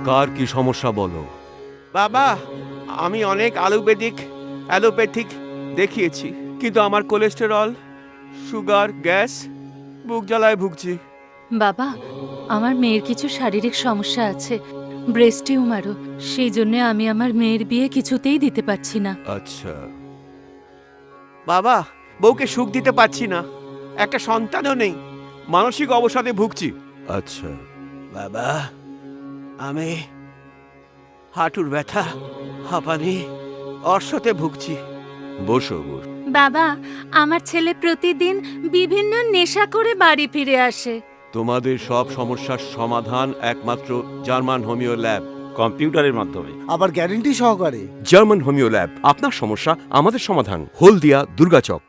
কার কি সমস্যা বলো? বাবা, আমি অনেক অ্যালোপ্যাথিক দেখিয়েছি, কিন্তু আমার কোলেস্টেরল, সুগার, গ্যাস, বুক জ্বালায় ভুগছি। বাবা, আমার মেয়ের কিছু শারীরিক সমস্যা আছে, ব্রেস্ট টিউমারও। সেই জন্য আমি আমার মেয়ের বিয়ে কিছুতেই দিতে পারছি না। আচ্ছা, বাবা, বউকে সুখ দিতে পারছি না, একটা সন্তানও নেই, মানসিক অবসাদে ভুগছি। আচ্ছা। বাবা, আমি হাঁটুর ব্যথা, হাঁপানি, অর্শতে ভুগছি। বসো বসো। বাবা, আমার ছেলে প্রতিদিন বিভিন্ন নেশা করে বাড়ি ফিরে আসে। তোমাদের সব সমস্যার সমাধান একমাত্র জার্মান হোমিও ল্যাব, কম্পিউটারের মাধ্যমে। আবার গ্যারেন্টি সহকারে। জার্মান হোমিও ল্যাব, আপনার সমস্যা আমাদের সমাধান। হলদিয়া, দুর্গাচক।